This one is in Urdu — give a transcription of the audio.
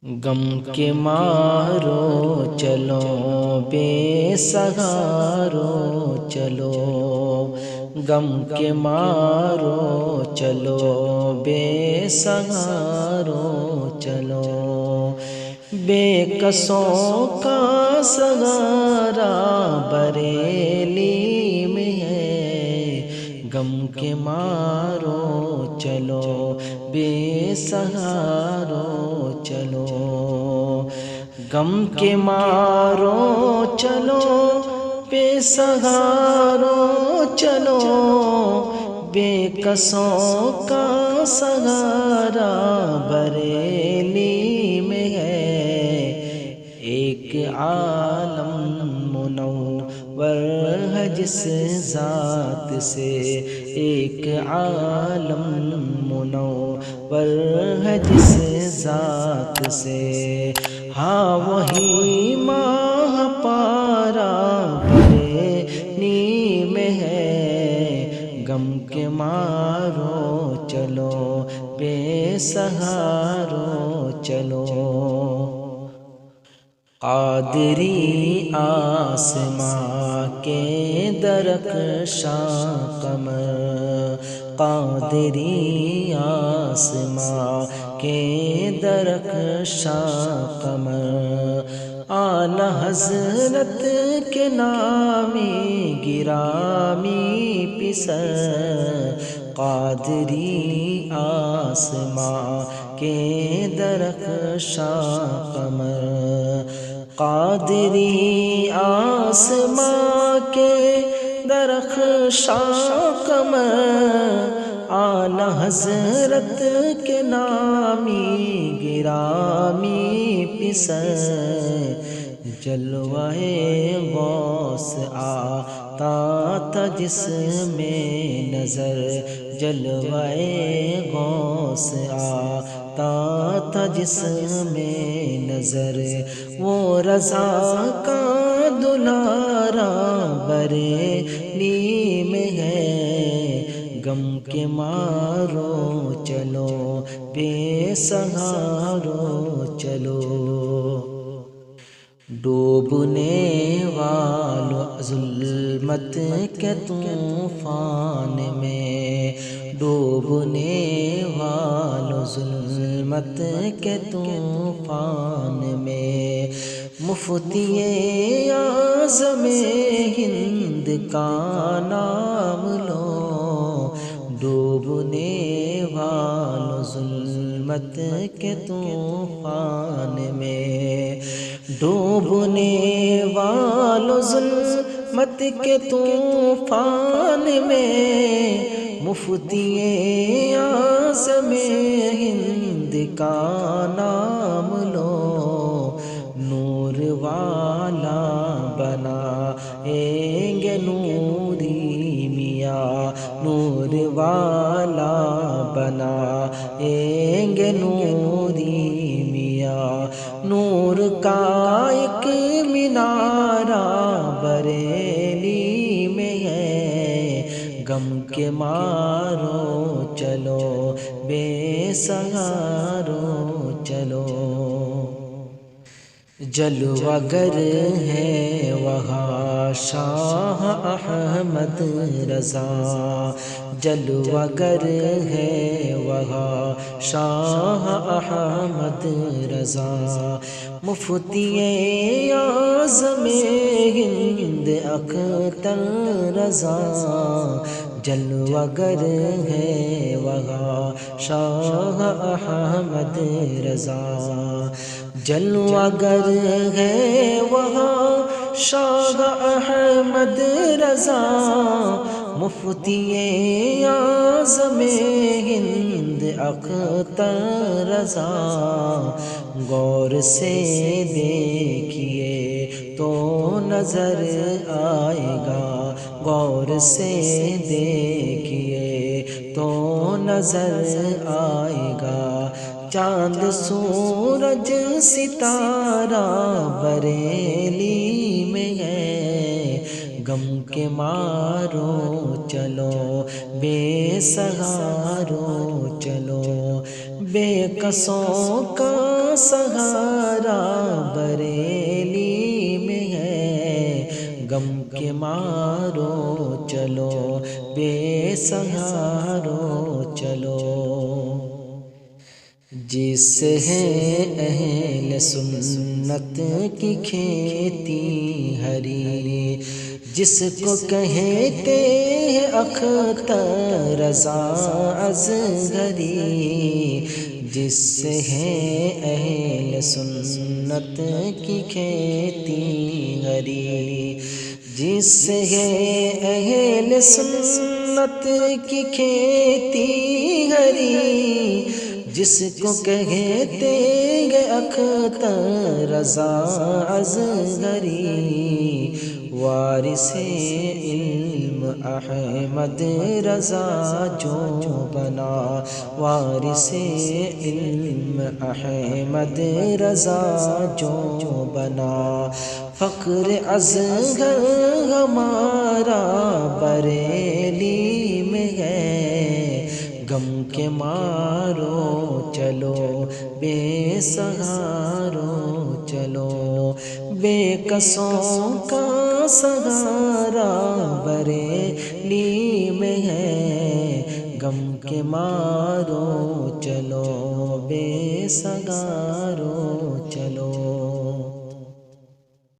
غم کے مارو چلو بے سہارو چلو، غم کے مارو چلو بے سہارو چلو، بے کسوں کا سہارا بریلی میں ہے، غم کے مارو چلو بے سہارو چلو، غم کے مارو چلو بے سہارو چلو، بے کسوں کا سہارا بریلی میں ہے، ایک عالم منور ہے جس ذات سے، ایک عالم منور ہے جس ذات سے، ہاں وہی ماہ پارا بریلی میں ہے، غم کے مارو چلو بے سہارو چلو، قادری آسماں کے درخشاں قمر، قادری آسماں کے درخشاں قمر، اعلی حضرت کے نامی گرامی پسر، قادری آسماں کے درخشاں قمر، قادری آسماں کے درخشاں قمر، اعلی حضرت کے نامی گرامی پسر، جلوہ غوث آتا تھا جس میں نظر، جلوہ غوث آتا تھا جس میں نظر، وہ رضا کا دلارا بریلی میں ہے، غم کے مارو چلو بے سہارو چلو، ڈوبنے والو ظلمت کے طوفان میں، ڈوبنے والو ظلمت کے طوفان میں، مفتی اعظم ہند کا نام لو، ڈوبنے والو ظلمت کے طوفان میں، ڈوبنے والو ظلمت کے طوفان میں، مفتی اعظم ہند کا نام لو، نور والا بنائیں گے نوری میاں، نور والا بنائیں گے نوری میاں، نور کا ایک مینارہ بریلی میں ہے، غم کے مارو چلو بے سہارو چلو، جلوہ گر ہے وہاں شاہ احمد رضا، جلوہ گر ہے وہاں شاہ احمد رضا، مفتی اعظم ہند اختر رضا، جلوہ گر ہے وہاں شاہ احمد رضا، جلوہ گر ہے وہاں شاہ احمد رضا، مفتی اعظم ہند اختر رضا، غور سے دیکھیے تو نظر آئے گا، غور سے دیکھیے تو نظر آئے گا، چاند سورج ستارہ بریلی میں ہے، غم کے مارو چلو بے سہارو چلو، بے قصوں کا سہارا بریلی میں ہے، غم کے مارو چلو بے سہارو چلو۔ جس ہے اہل سنت کی کھیتی ہری، جس کو کہتے ہیں اختر رضا اصغری، جس ہے اہل سنت کی کھیتی ہری، جس ہے اہل سنت کی کھیتی ہری، جس کو کہتے ہیں اختر رضا اصغری، وارث علم احمد رضا جو بنا، وارث علم احمد رضا جو بنا، فخر اصغر ہمارا بریلی میں ہے، غم کے مارو چلو بے سہارو چلو، بے قصوں کا سہارا بریلی میں ہے، غم کے مارو چلو بے سہارو